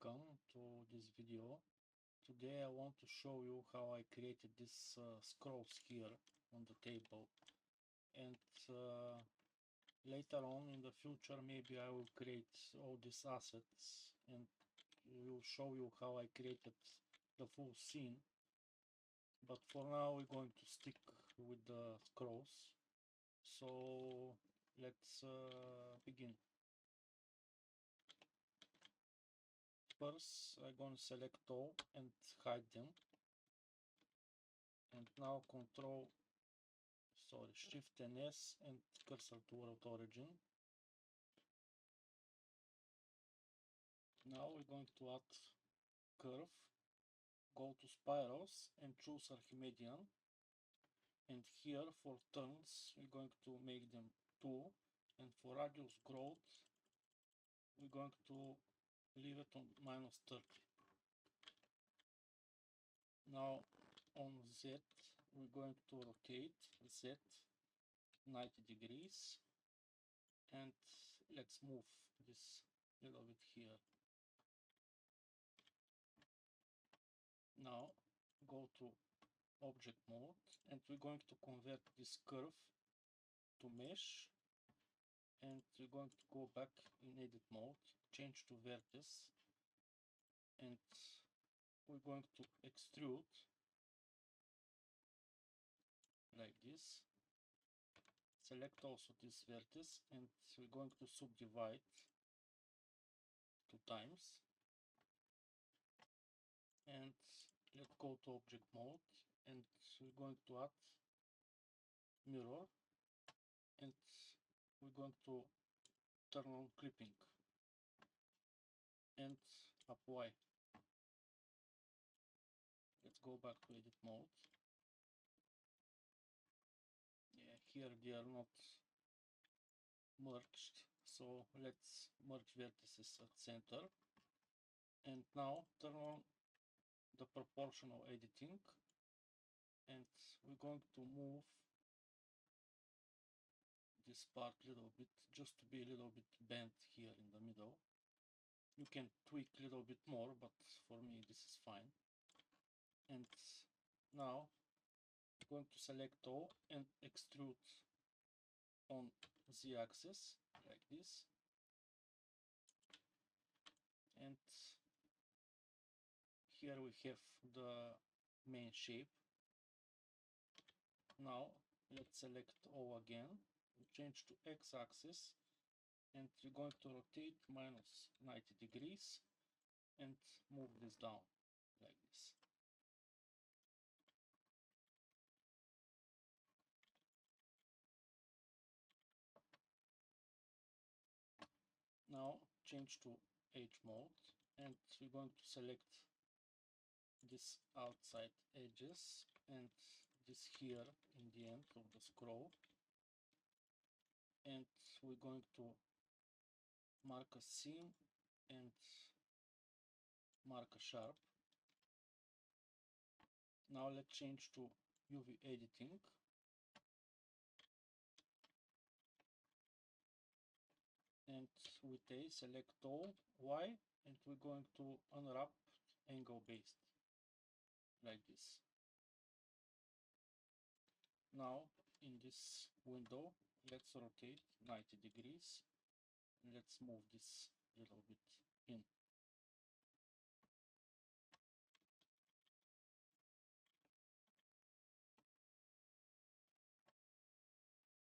welcome to this video. Today I want to show you how I created these scrolls here on the table, and later on in the future maybe I will create all these assets and will show you how I created the full scene. But for now we're going to stick with the scrolls, so let's begin. First I'm going to select all and hide them, and now Shift and S and cursor to world origin. Now we're going to add curve, go to spirals and choose Archimedean, and here for turns we're going to make them 2, and for radius growth we're going to leave it on -30. Now on Z we're going to rotate Z 90 degrees, and let's move this little bit here. Now go to object mode, and we're going to convert this curve to mesh, and we're going to go back in edit mode, change to vertex, and we're going to extrude like this. Select also this vertex, and we're going to subdivide 2 times, and let's go to object mode, and we're going to add mirror, and we're going to turn on clipping and apply. Let's go back to edit mode. Yeah, here they are not merged, so let's merge vertices at center, and now turn on the proportional editing, and we're going to move this part a little bit, just to be a little bit bent here in the middle. You can tweak a little bit more, but for me this is fine. And now I'm going to select all and extrude on Z-axis like this, and here we have the main shape. Now let's select O again, change to X-axis, and we're going to rotate -90 degrees and move this down like this. Now change to H mode, and we're going to select this outside edges and this here in the end of the scroll, and we're going to mark a seam and mark a sharp. Now let's change to UV editing, and with A select all, Y, and we're going to unwrap angle based like this. Now in this window let's rotate 90 degrees, and let's move this a little bit in.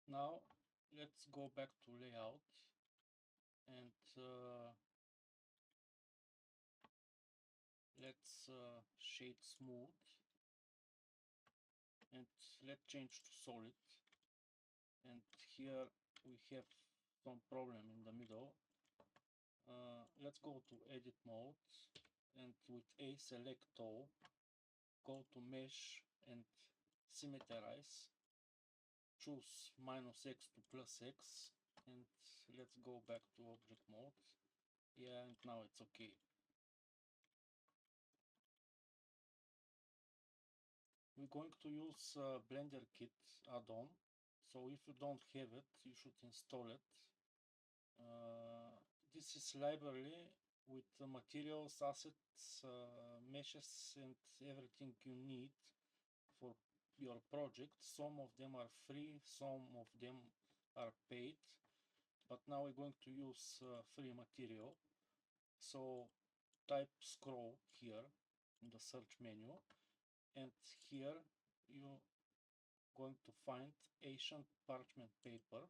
Now let's go back to layout, and let's shade smooth, and let's change to solid. And here we have some problem in the middle. Let's go to edit mode, and with A select all, go to mesh and symmetrize, choose -X to +X, and let's go back to object mode. Yeah, and now it's okay. We're going to use Blender Kit add-on, so if you don't have it you should install it. This is library with the materials, assets, meshes, and everything you need for your project. Some of them are free, some of them are paid, but now we're going to use free material. So type scroll here in the search menu, and here you're going to find ancient parchment paper.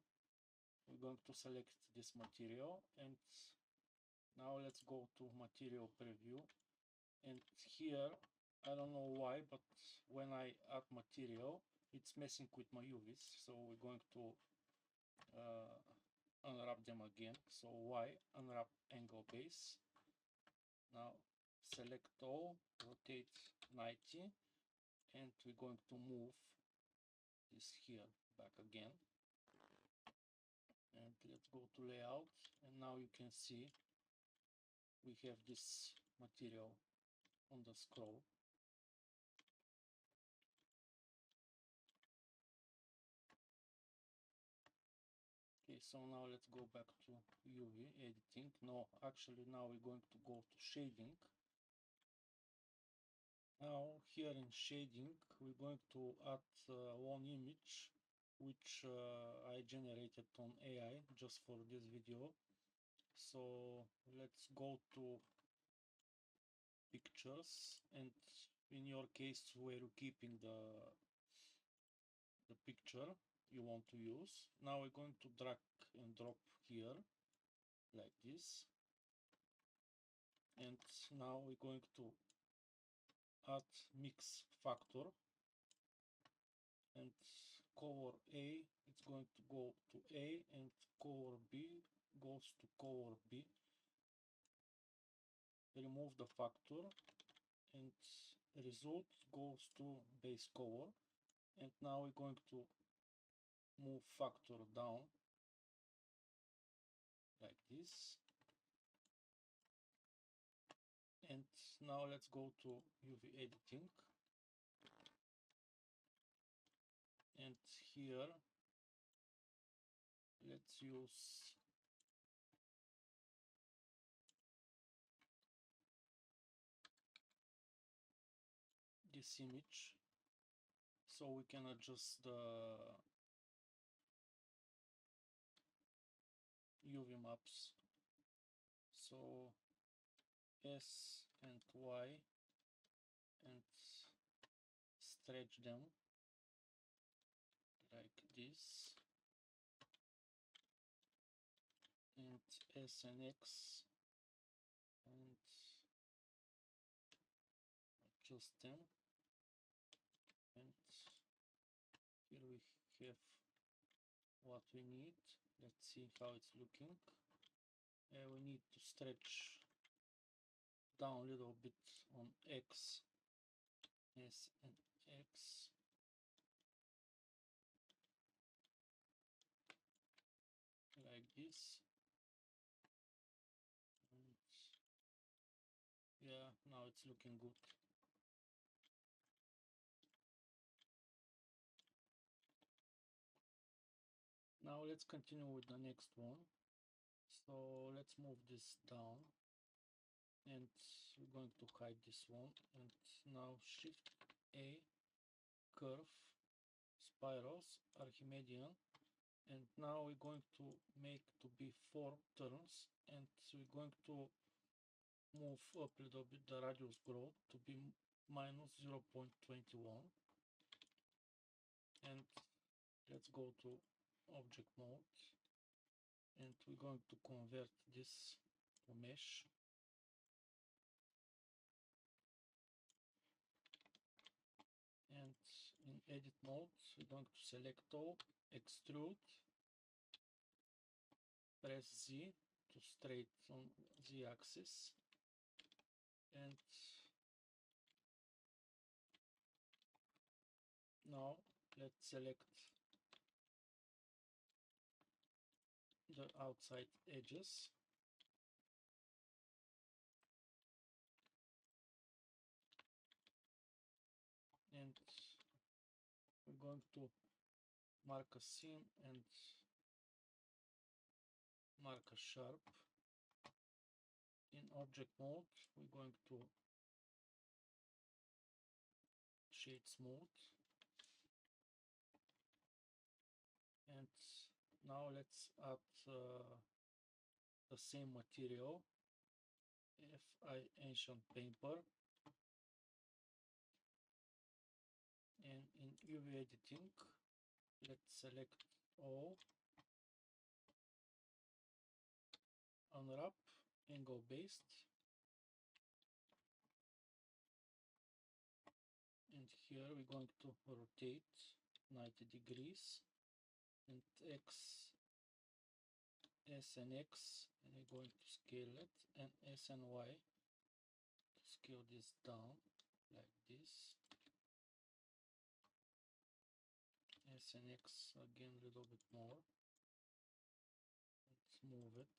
We're going to select this material, and now let's go to material preview. And here, I don't know why, but when I add material, it's messing with my UVs. So we're going to unwrap them again. So Y, unwrap angle base. Now select all, rotate 90, and we're going to move this here back again. And let's go to layout, and now you can see we have this material on the scroll. Okay, so now let's go back to UV editing. No, actually now we're going to go to shading. Now here in shading we're going to add one image which I generated on AI just for this video. So let's go to pictures, and in your case where you're keeping the picture you want to use. Now we're going to drag and drop here like this, and now we're going to add mix factor, and color A, it's going to go to A, and color B goes to color B. Remove the factor, and result goes to base color. And now we're going to move factor down like this. And now let's go to UV editing, and here let's use this image so we can adjust the UV maps. So S and Y, and stretch them like this, and S and X, and adjust them. And here we have what we need. Let's see how it's looking. We need to stretch down a little bit on X, S and X, like this. And yeah, now it's looking good. Now let's continue with the next one. So let's move this down, and we're going to hide this one, and now Shift A, curve, spirals, Archimedean, and now we're going to make to be 4 turns, and we're going to move up a little bit the radius growth to be minus 0.21, and let's go to object mode, and we're going to convert this to mesh. And in edit mode we're going to select all, extrude, press Z to straight on Z axis, and now let's select the outside edges, and we're going to mark a seam and mark a sharp, in object mode we're going to shade smooth, and now let's add the same material, FI Ancient Paper, and in UV editing let's select all, unwrap, angle based, and here we're going to rotate 90 degrees, and X, S and X, and we're going to scale it, and S and Y to scale this down like this, S and X again a little bit more, let's move it,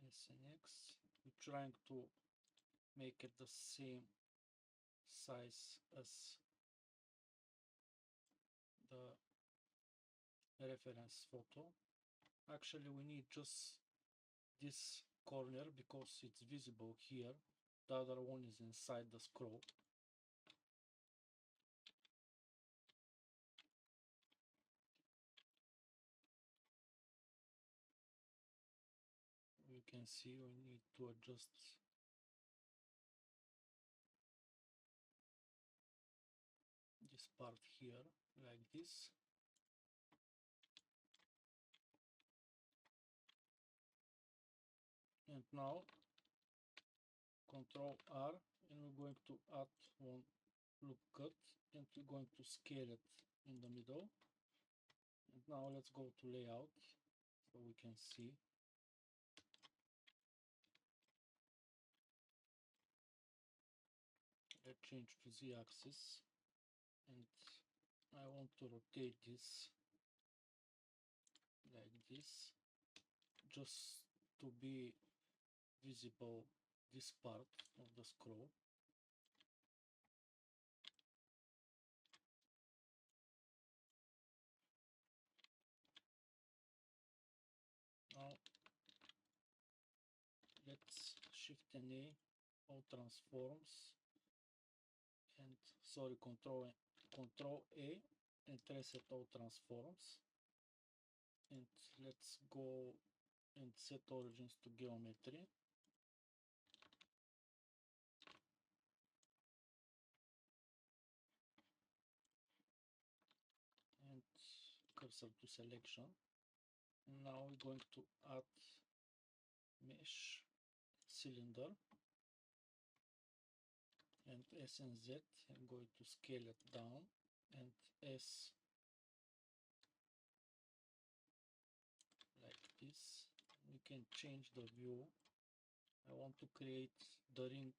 S and X, we're trying to make it the same size as the reference photo. Actually we need just this corner because it's visible here, the other one is inside the scroll. You can see we need to adjust this part here like this, and now Control R, and we're going to add one loop cut, and we're going to scale it in the middle. And now let's go to layout so we can see. Let's change to Z-axis, and I want to rotate this like this, just to be visible this part of the scroll. Now let's Shift and A, all transforms, and sorry, Control A, and reset all transforms, and let's go and set origins to geometry. And cursor to selection, and now we're going to add mesh cylinder, and S and Z, I'm going to scale it down, and S like this. We can change the view. I want to create the ring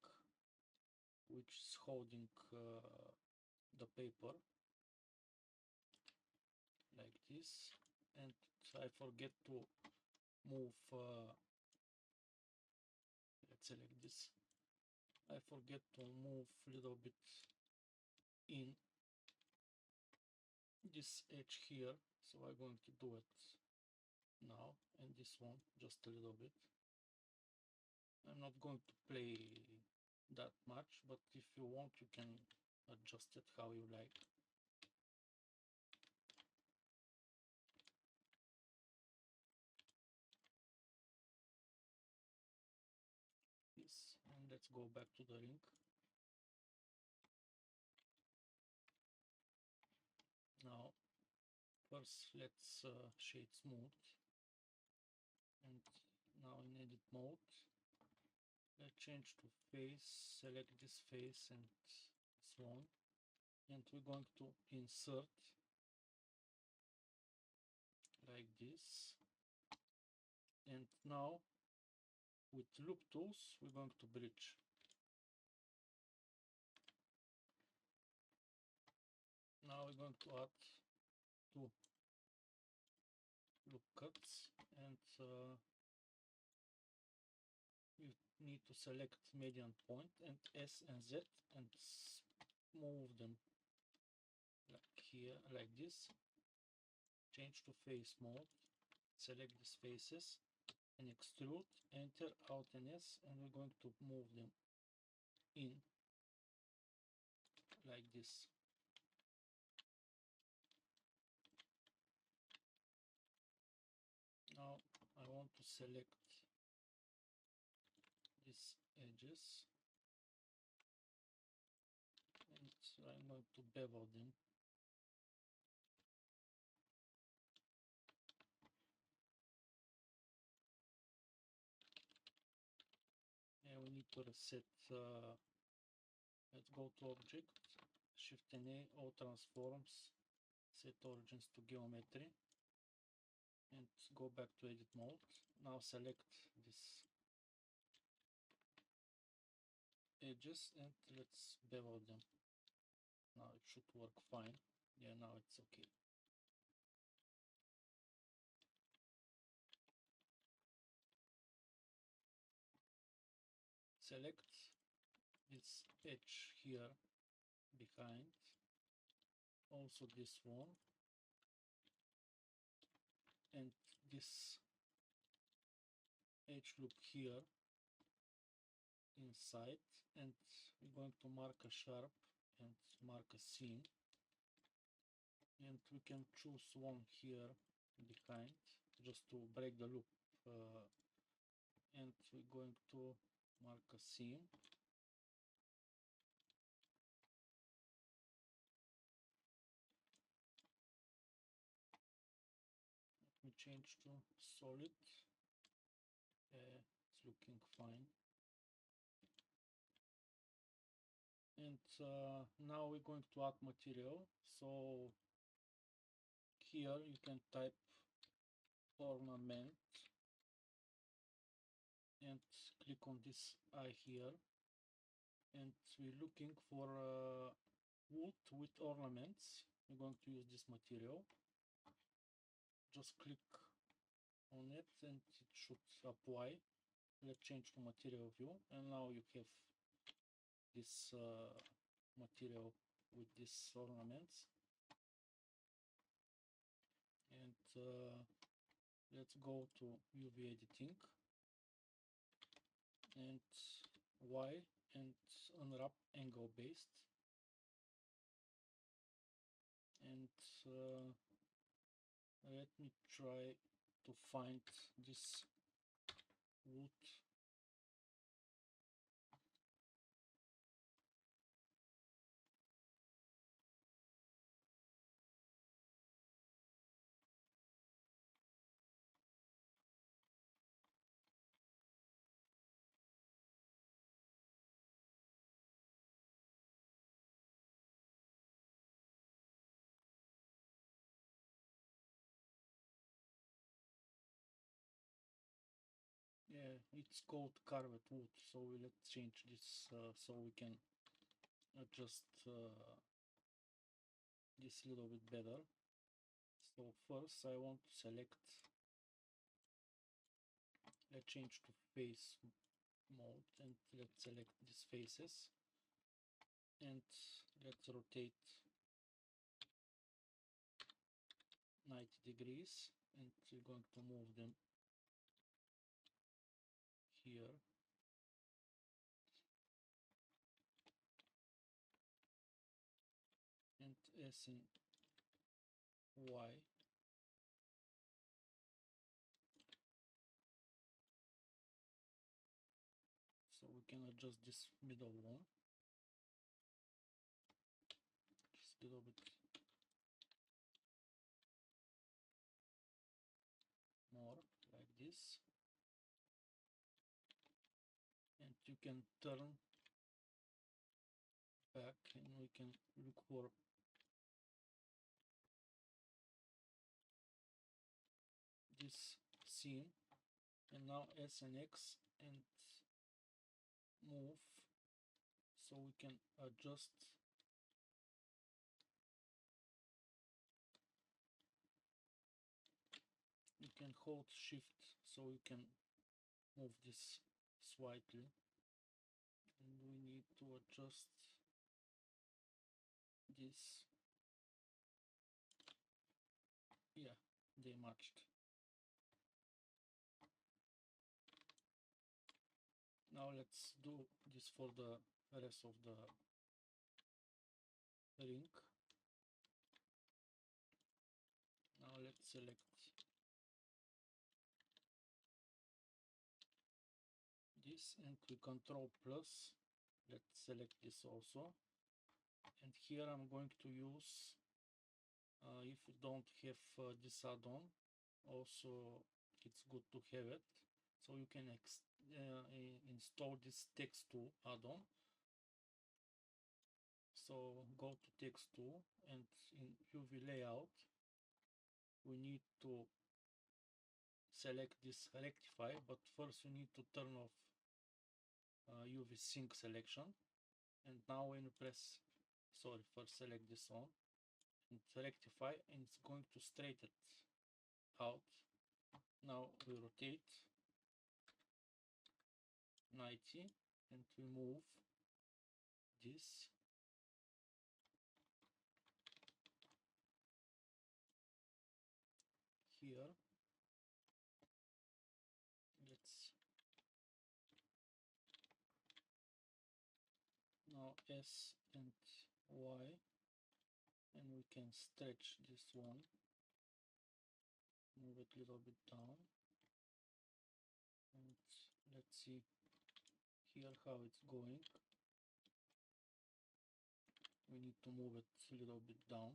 which is holding the paper like this, and I forget to move, let's select this, I forget to move a little bit in this edge here, so I'm going to do it now, and this one just a little bit. I'm not going to play that much, but if you want you can adjust it how you like. This, and let's go back to the ring. Now first let's shade smooth, and now in edit mode let's change to face, select this face and this one, and we're going to insert like this, and now with loop tools we're going to bridge. Now we're going to add two loop cuts, and you need to select median point and S and Z and move them like here, like this. Change to face mode, select these faces and extrude, enter Alt and S, and we're going to move them in like this. Now I want to select these edges and I'm going to bevel them. And we need to reset, let's go to Object, Shift and A, All Transforms, set origins to geometry, and go back to edit mode. Now select these edges and let's bevel them. Now it should work fine. Yeah, now it's okay. Select this edge here behind, also this one, and this edge loop here inside, and we're going to mark a sharp and mark a seam, and we can choose one here behind just to break the loop, and we're going to mark a seam. Let me change to solid. It's looking fine. And now we're going to add material. So here you can type ornament and click on this eye here, and we're looking for wood with ornaments. We're going to use this material. Just click on it and it should apply. Let's change to material view, and now you have this material with these ornaments. And let's go to UV editing and Y and unwrap angle based, and let me try to find this wood. Yeah, it's called carved wood, so let's change this so we can adjust this a little bit better. So first I want to select, let's change to face mode and let's select these faces, and let's rotate 90 degrees, and we're going to move them here. And S and Y. So we can adjust this middle one just a little bit more, like this. And you can turn back and we can look for this seam, and now S and X and move so we can adjust you can hold shift so you can move this slightly, and we need to adjust this. Yeah, they matched. let's do this for the rest of the ring. Now let's select this and we control plus. Let's select this also, and here I'm going to use, if you don't have this add-on, also it's good to have it, so you can install this text tool add-on. So go to text tool, and in UV layout we need to select this rectify, but first you need to turn off UV sync selection. And now when you press, sorry, first select this one and rectify, and it's going to straighten it out. Now we rotate 90 and we move this here. Let's now S and Y, and we can stretch this one, move it a little bit down, and let's see here how it's going. We need to move it a little bit down.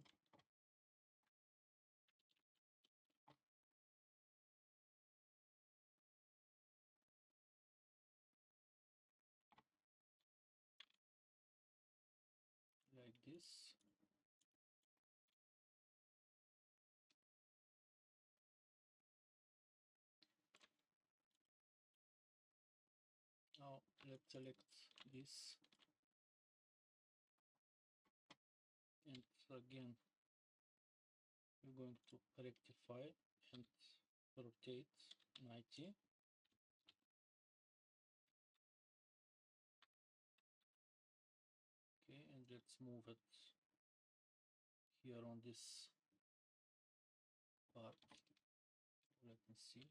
Like this. Now let's select this, and again we're going to rectify and rotate 90. Okay, and let's move it here on this part. Let me see.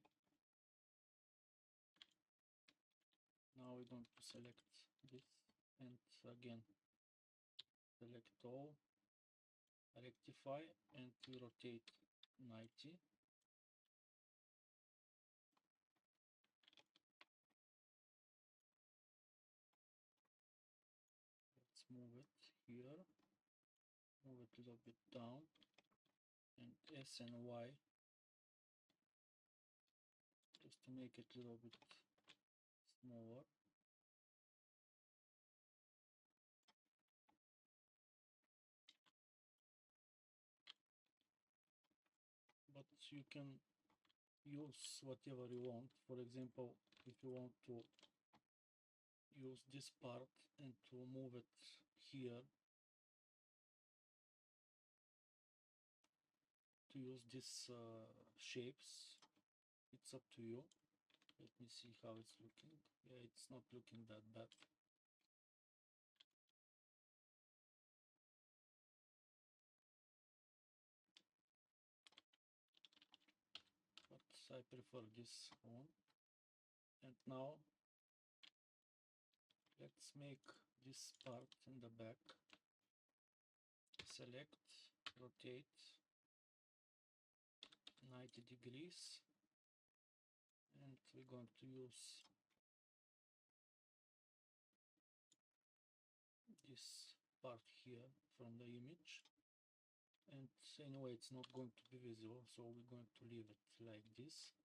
Now we're going to select this, and again select all, rectify, and we rotate 90. Let's move it here, move it a little bit down, and S and Y just to make it a little bit smaller. But you can use whatever you want. For example, if you want to use this part and to move it here, to use these shapes, it's up to you. Let me see how it's looking. Yeah, it's not looking that bad. But I prefer this one. And now let's make this part in the back. Select, rotate 90 degrees, and we're going to use this part here from the image. And anyway, it's not going to be visible, so we're going to leave it like this.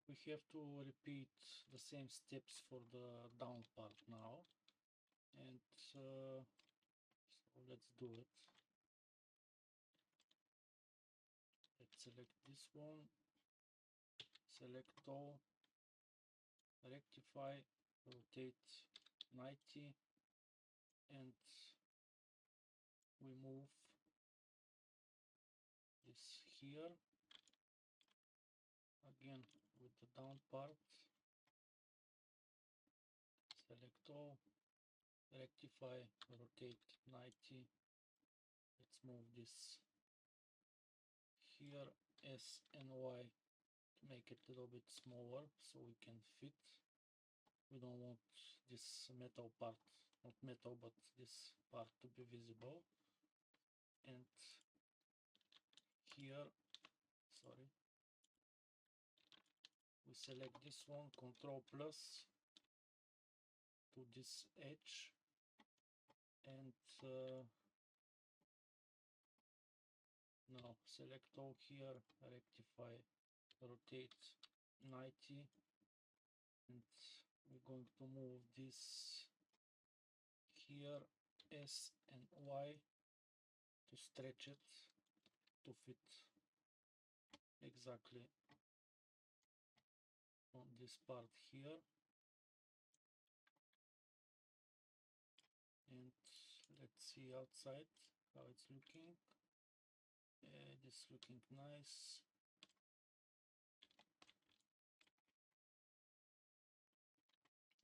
We have to repeat the same steps for the down part now, and so let's do it. Let's select this one, select all, rectify, rotate 90, and we move this here again with the down part. Select all, rectify, rotate 90. Let's move this here, S and Y make it a little bit smaller so we can fit. We don't want this metal part, not metal, but this part to be visible. And here, sorry, we select this one, Control plus to this edge, and now select all here, rectify, rotate 90, and we're going to move this here, S and Y, to stretch it to fit exactly on this part here. And let's see outside how it's looking. This looking nice.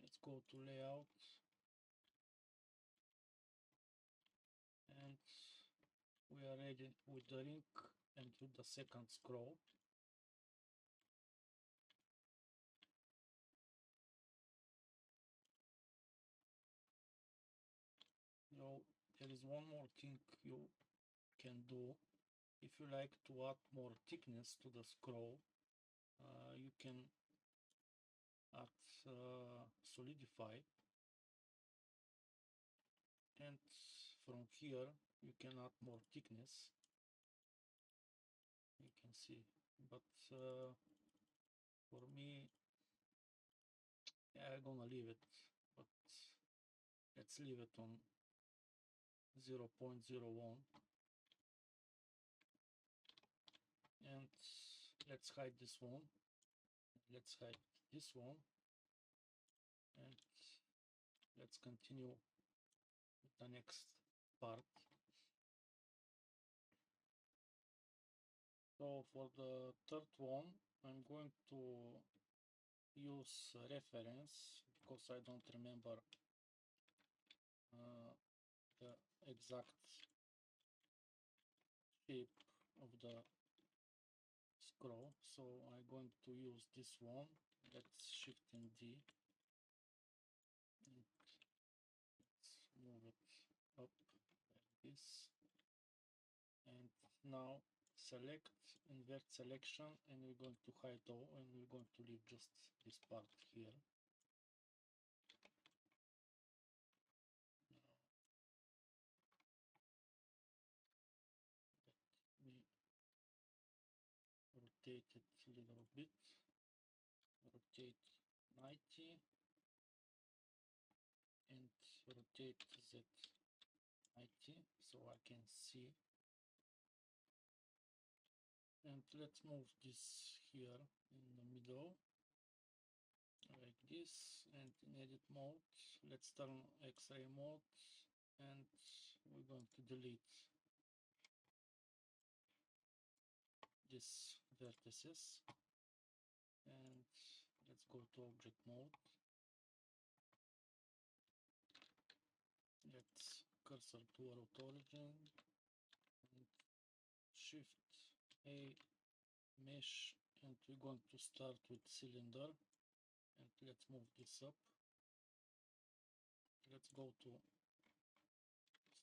Let's go to layout, and we are ready with the ring and with the second scroll. Now there is one more thing you can do. If you like to add more thickness to the scroll, you can add solidify, and from here you can add more thickness, you can see. But for me, I'm gonna leave it, but let's leave it on 0.01, and let's hide this one, let's hide this one, and let's continue with the next part. So for the third one, I'm going to use reference because I don't remember the exact shape of the scroll, so I'm going to use this one. Let's shift in D, and let's move it up like this, and now select, invert selection, and we're going to hide all, and we're going to leave just this part here. Now we rotate it a little bit, rotate 90, and rotate Z 90 so I can see. And let's move this here in the middle like this, and in edit mode let's turn X-ray mode, and we're going to delete these vertices, and let's go to object mode. Let's cursor to root origin, and shift A, mesh, and we're going to start with cylinder, and let's move this up. Let's go to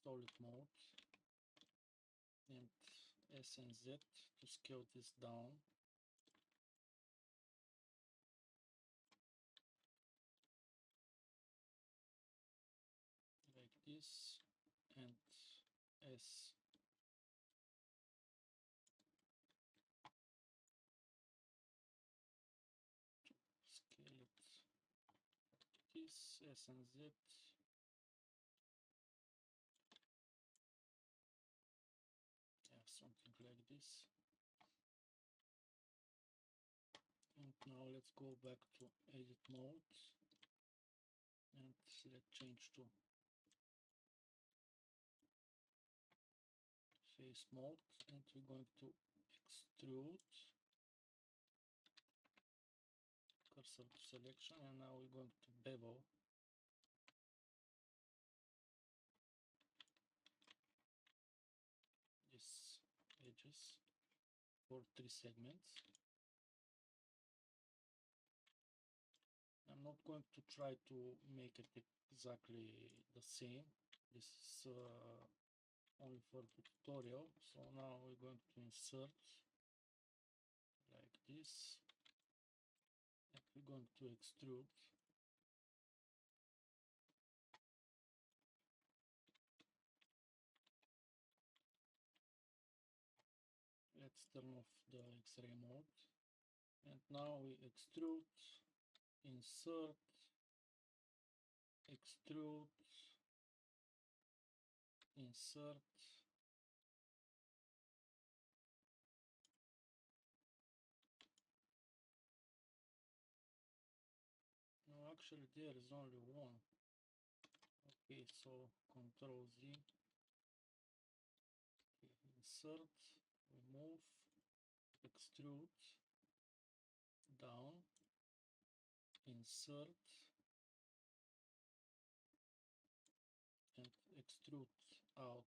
solid mode and S and Z to scale this down. Like this, and S to scale it like this, S and Z. Yeah, something like this. And now let's go back to edit mode, and let's change to face mode, and we're going to extrude, cursor to selection, and now we're going to bevel these edges for 3 segments. going to try to make it exactly the same. This is only for the tutorial. So now we're going to insert like this, and we're going to extrude. Let's turn off the X-ray mode, and now we extrude, insert, extrude, insert, no, actually there is only one. Okay, so Control Z, insert, remove, extrude, down, insert, and extrude out.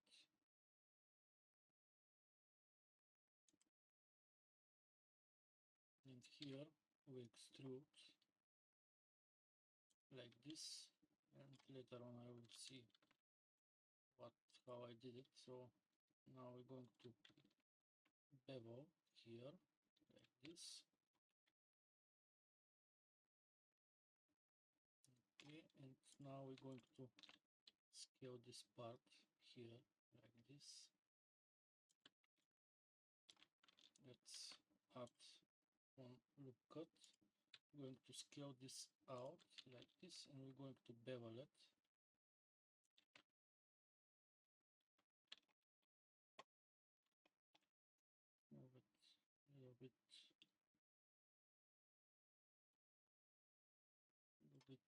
And here we extrude like this, and later on I will see how I did it. So now we're going to bevel here like this. Okay, and now we're going to scale this part here like this. Let's add one loop cut. We're going to scale this out like this, and we're going to bevel it. Move it a little bit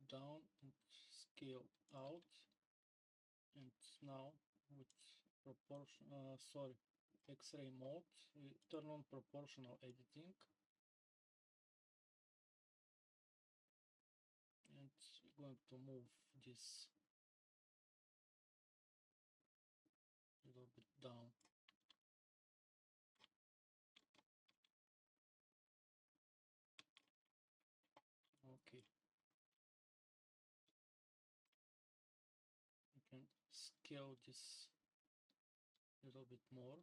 down and scale out. And now with X-ray mode, we turn on proportional editing, and we're going to move this a little bit down. Okay, you can scale this a little bit more,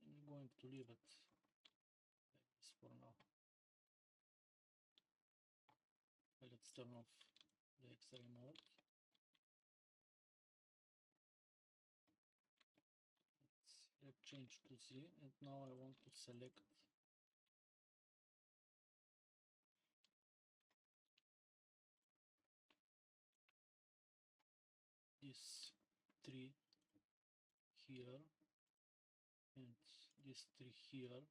and we're going to leave it like this for now. Let's turn off the X-ray mode. Let's change to Z, and now I want to select this tree here and this tree here.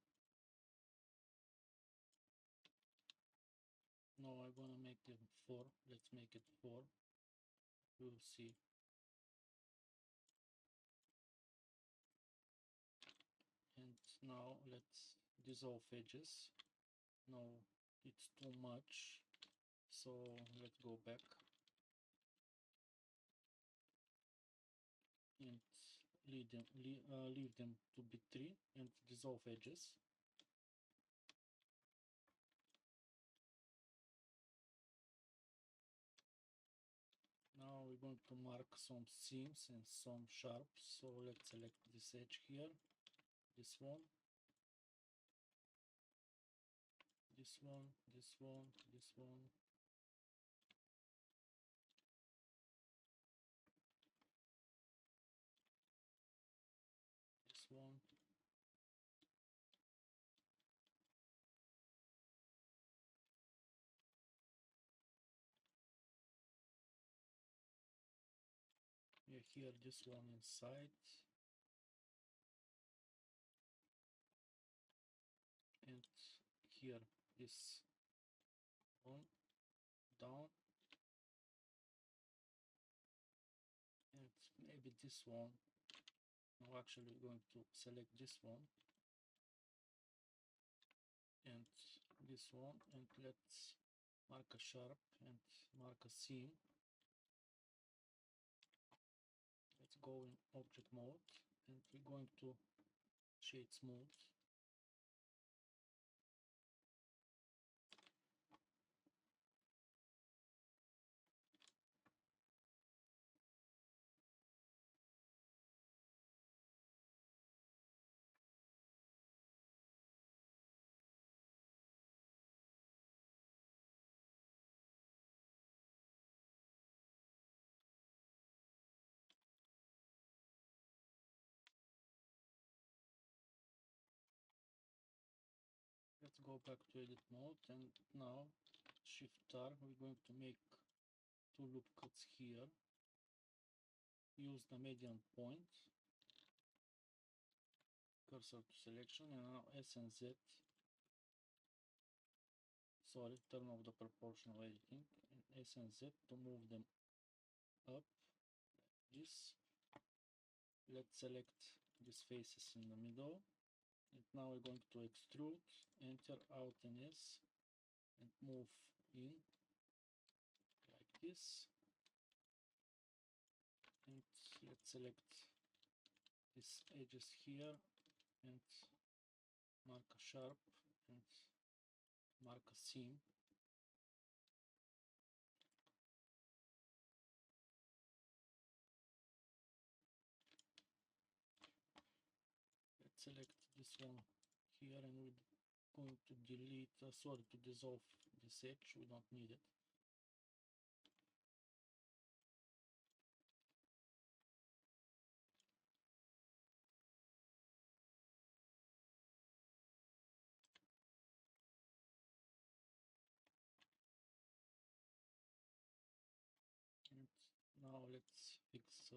Now I'm gonna make them 4. Let's make it 4. We'll see. And now let's dissolve edges. No, it's too much, so let's go back and leave them to be 3 and dissolve edges. Now we're going to mark some seams and some sharps, so let's select this edge here, this one, this one, this one, this one, this one, yeah, here this one inside, and here this one down, and maybe this one. I'm actually going to select this one and this one, and let's mark a sharp and mark a seam. Let's go in object mode, and we're going to shade smooth. go back to edit mode, and now Shift R, we're going to make 2 loop cuts here, use the median point, cursor to selection, and now S and Z, sorry, turn off the proportional editing, and S and Z to move them up, like this. Let's select these faces in the middle, and now we're going to extrude, enter Alt and S, and move in, like this. And let's select these edges here, and mark a sharp, and mark a seam. Let's select this one here, and we're going to delete, sorry, to dissolve this edge, we don't need it. And now let's fix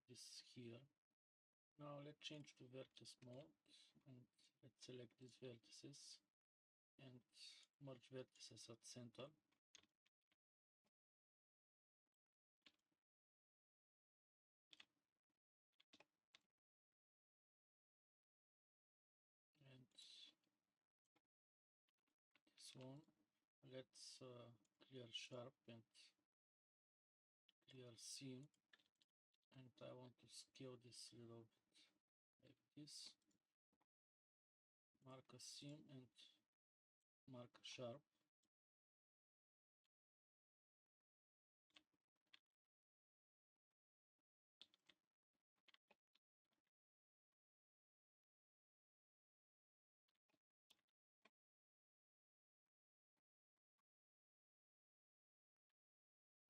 this here. Now let's change to vertex mode, and let's select these vertices and merge vertices at center. And this one, let's clear sharp and clear seam, and I want to scale this a little bit like this. Mark a seam and mark a sharp.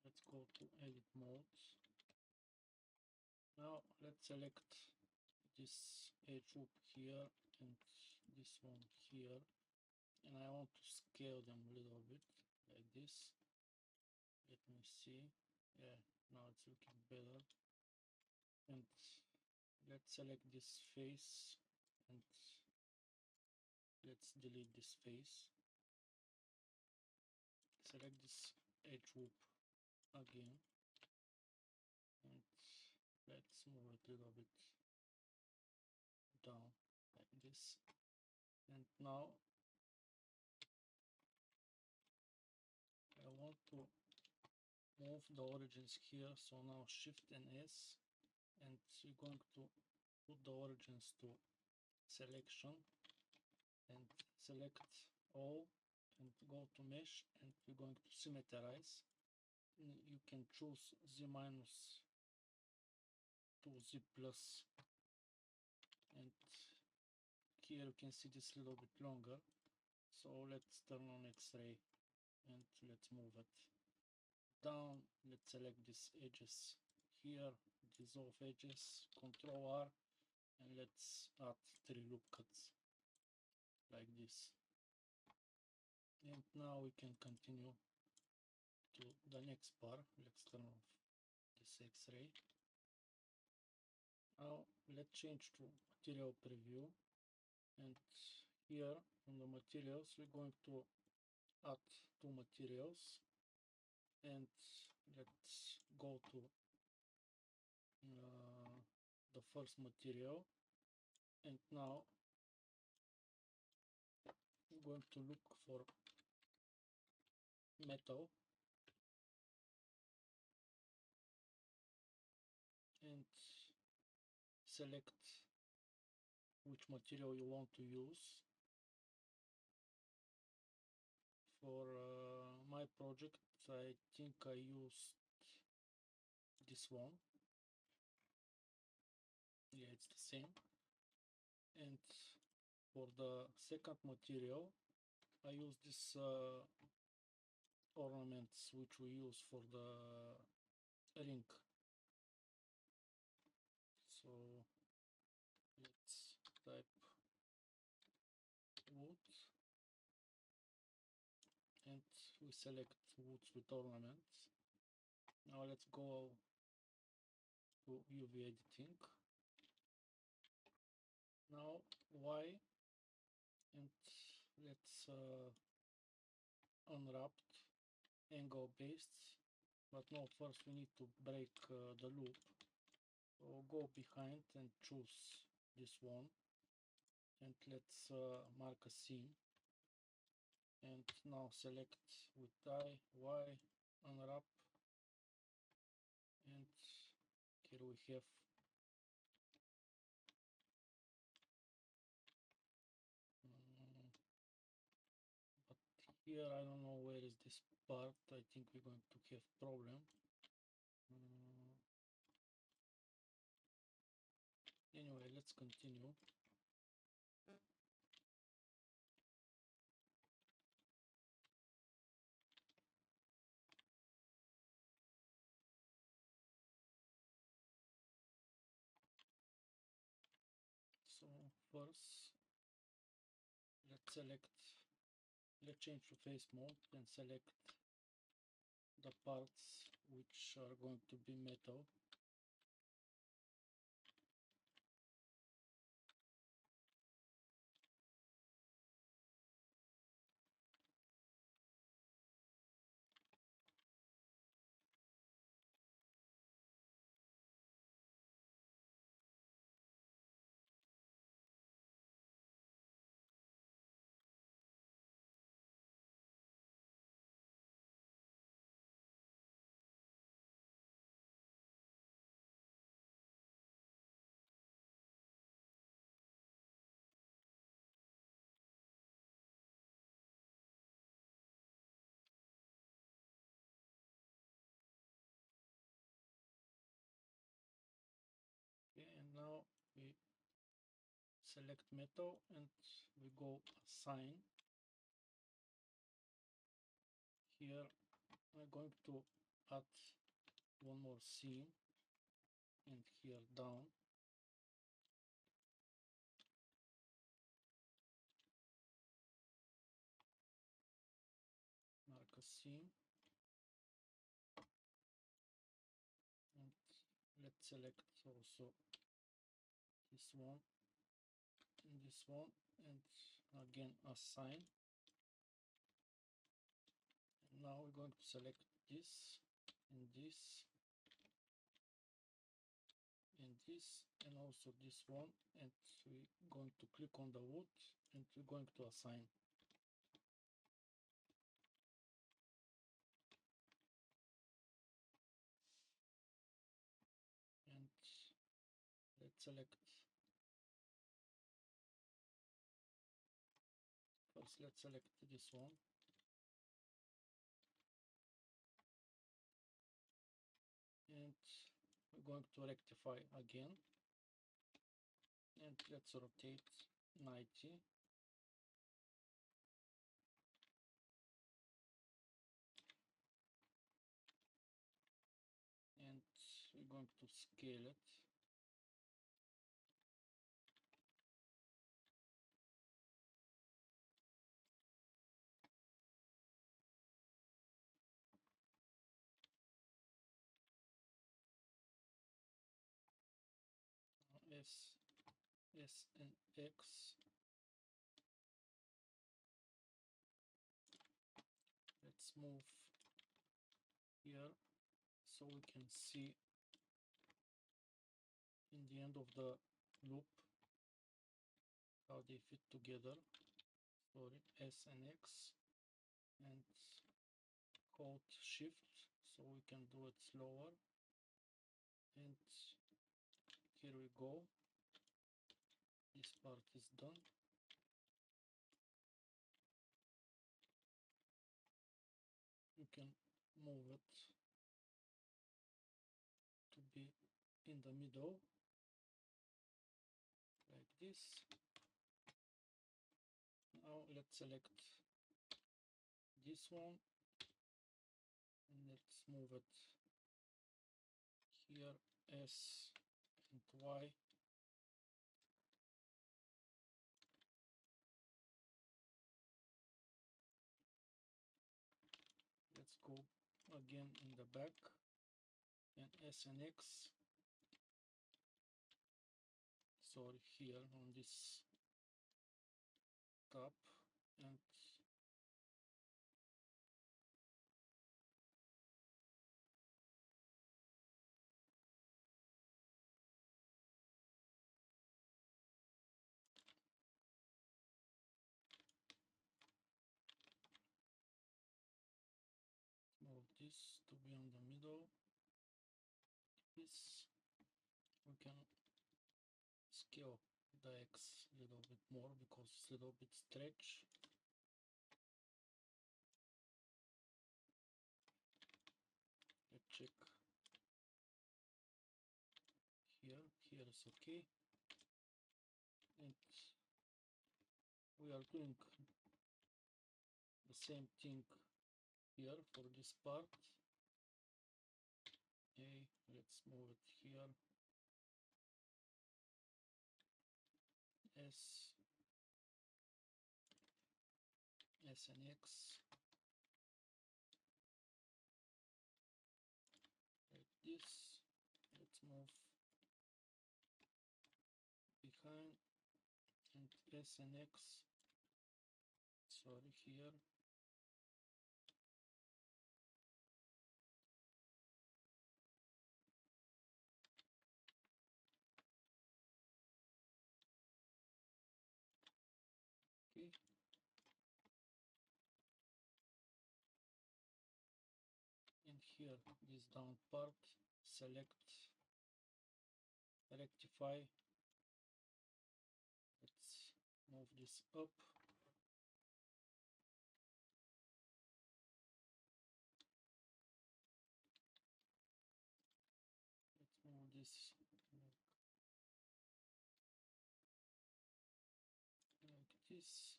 Let's go to edit mode. Now let's select this edge loop here and this one here, and I want to scale them a little bit like this. Let me see. Yeah, now it's looking better. And let's select this face, and let's delete this face. Select this edge loop again, and let's move it a little bit down like this. And now I want to move the origins here, so now Shift and S, and we're going to put the origins to selection and select all, and go to mesh, and we're going to symmetrize. You can choose Z minus to Z plus, and here you can see this a little bit longer, so let's turn on X-ray and let's move it down. Let's select these edges here, dissolve edges, Control R, and let's add 3 loop cuts like this. And now we can continue to the next part. Let's turn off this X-ray. Now let's change to material preview, and here on the materials we're going to add 2 materials, and let's go to the first material, and now I'm going to look for metal, and select which material you want to use. For my project, I think I used this one. Yeah, it's the same. And for the second material, I use this ornaments which we use for the ring. So let's type wood, select woods with ornaments. Now let's go to UV editing. Now Y, and let's unwrap angle based. But no, first we need to break the loop. So go behind and choose this one, and let's mark a seam. And now select with Y, unwrap, and here we have but here I don't know where is this part. I think we're going to have problem. Anyway, let's continue. So first let's change to face mode and select the parts which are going to be metal. Okay, and now we select metal and we go assign. Here I'm going to add one more seam, and here down. Mark a seam, and let's select also this one and this one, and again assign. And now we're going to select this and this and this and also this one, and we're going to click on the wood and we're going to assign. And let's select first, let's select this one, and we're going to rectify again, and let's rotate 90. And we're going to scale it. S and X. Let's move here so we can see in the end of the loop how they fit together. Sorry, S and X, and hold shift so we can do it slower. And here we go, this part is done. You can move it to be in the middle like this. Now let's select this one and let's move it here, S and Y. again in the back, and S and X, sorry, here on this top, and move this to be on the middle. This we can scale the X a little bit more because it's a little bit stretch. Let's check here. Here is okay, and we are doing the same thing here for this part. Okay, let's move it here. S and X, like this. Let's move behind, and S and X, sorry, here. Okay, and here this down part, select rectify. Let's move this up. Let's move this like this.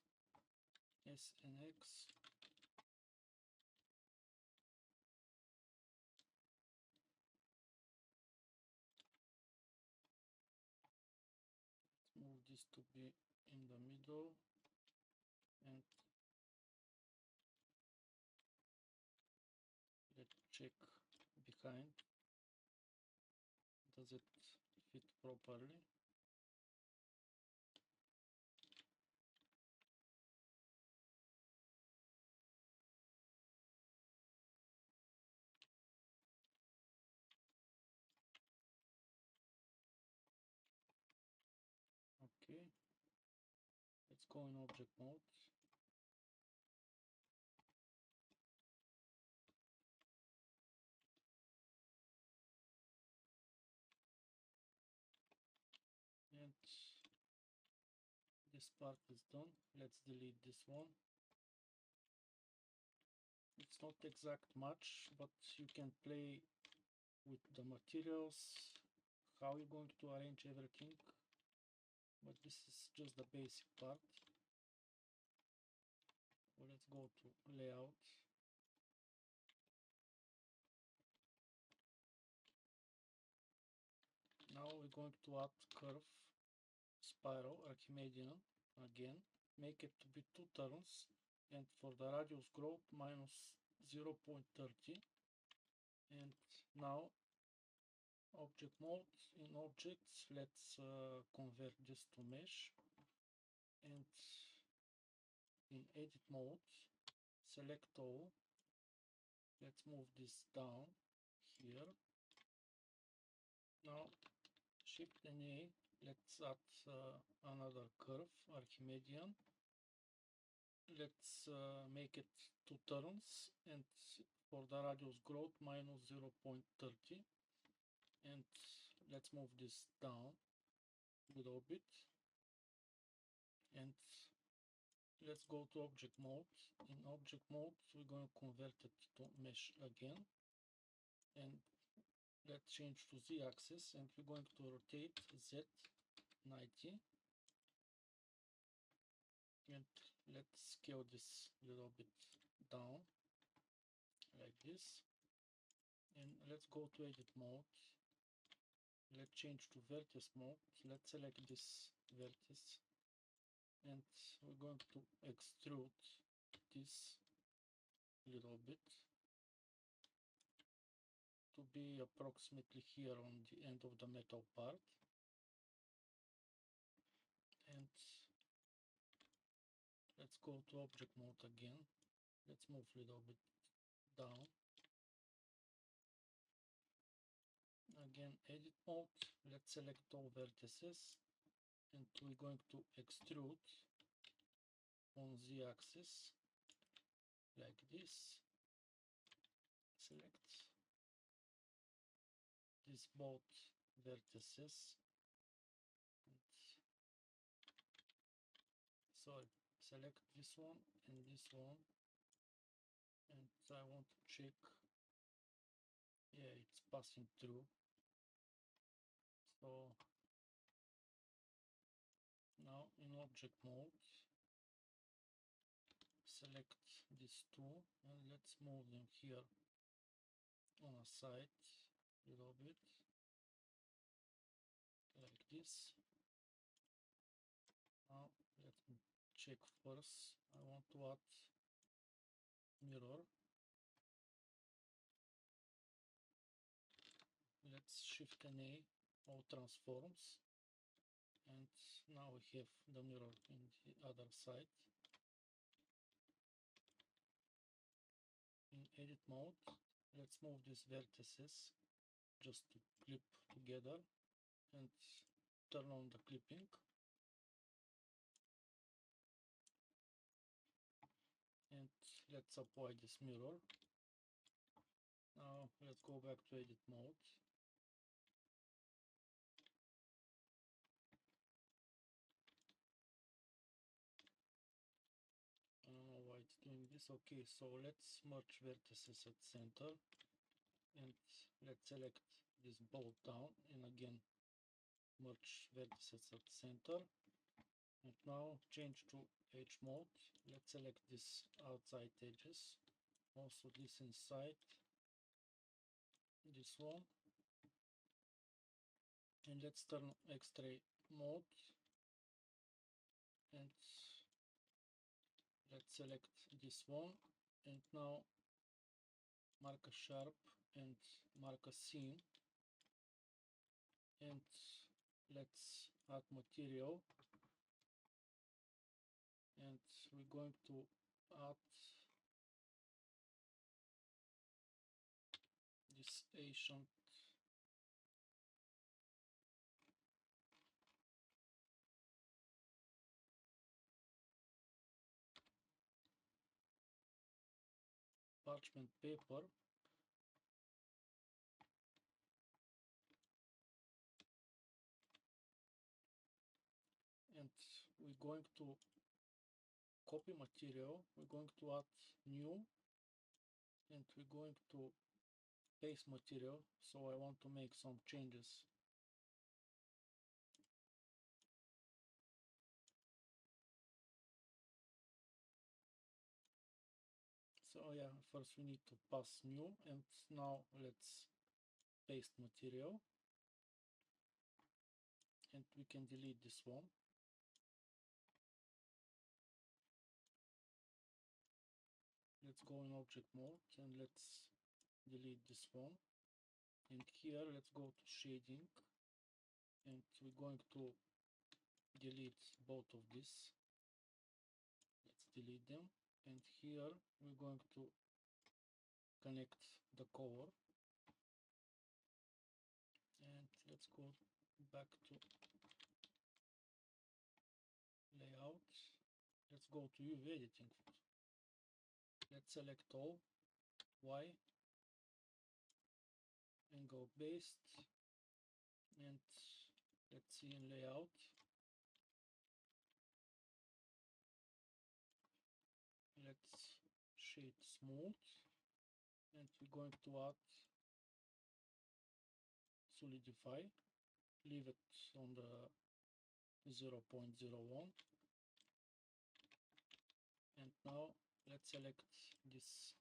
S and X. Move this to be in the middle, and let's check behind. Does it fit properly? Okay, let's go in object mode. And this part is done. Let's delete this one. It's not exact match, but you can play with the materials, how you're going to arrange everything. But this is just the basic part. Well, let's go to layout. Now we're going to add curve, spiral, Archimedean again. Make it to be 2 turns, and for the radius growth minus 0.30. And now object mode, in objects let's convert this to mesh, and in edit mode select all. Let's move this down here. Now shift and A, let's add another curve, Archimedean. Let's make it 2 turns, and for the radius growth minus 0.30. And let's move this down a little bit, and let's go to object mode. In object mode we're going to convert it to mesh again, and let's change to Z axis, and we're going to rotate Z 90, and let's scale this a little bit down like this. And let's go to edit mode. Let's change to vertex mode. Let's select this vertex, and we're going to extrude this a little bit. be approximately here on the end of the metal part. And let's go to object mode again. Let's move a little bit down. Again, edit mode. Let's select all vertices and we're going to extrude on z-axis like this. Select these both vertices. Sorry, select this one and this one, and I want to check. Yeah, it's passing through. So now in object mode, select these two and let's move them here on a side a little bit like this. Now let me check first. I want to add mirror. Let's shift and A, all transforms, and now we have the mirror in the other side. In edit mode, let's move these vertices just to clip together and turn on the clipping. And let's apply this mirror. Now let's go back to edit mode. I don't know why it's doing this. Okay, so let's merge vertices at center and let's select this bolt down and again merge vertices at center. And now change to edge mode. Let's select this outside edges, also this inside, this one, and let's turn X-ray mode and let's select this one and now mark a sharp and mark a seam and let's add material and we're going to add this Asian parchment paper and we're going to copy material, we're going to add new and we're going to paste material, so I want to make some changes. So yeah, first we need to pass new and now let's paste material and we can delete this one. Let's go in object mode and let's delete this one. And here let's go to shading and we're going to delete both of these. Let's delete them. And here we're going to connect the cover. And let's go back to layout. Let's go to UV editing. Let's select all, Y, and go paste. And let's see in layout. Let's shade smooth. And we're going to add solidify. Leave it on the 0.01. And now let's select this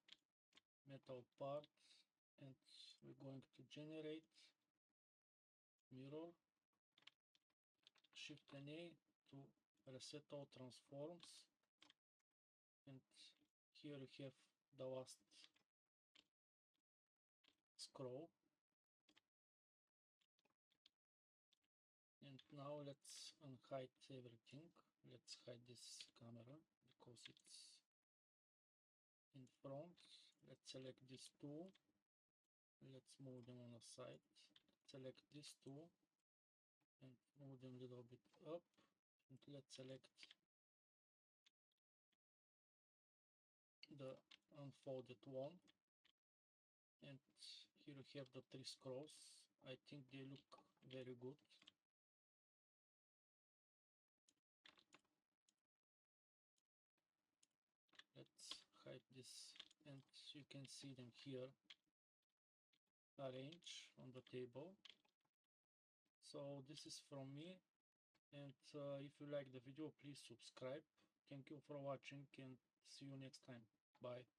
metal part and we're going to generate mirror, shift and A to reset all transforms, and here you have the last scroll. let's unhide everything. Let's hide this camera because it's in front. Let's select these two. Let's move them on the side. Select these two and move them a little bit up. And let's select the unfolded one. And here we have the 3 scrolls. I think they look very good. Let's hide this, and you can see them here arranged on the table. So this is from me, and if you like the video, please subscribe. Thank you for watching and see you next time. Bye.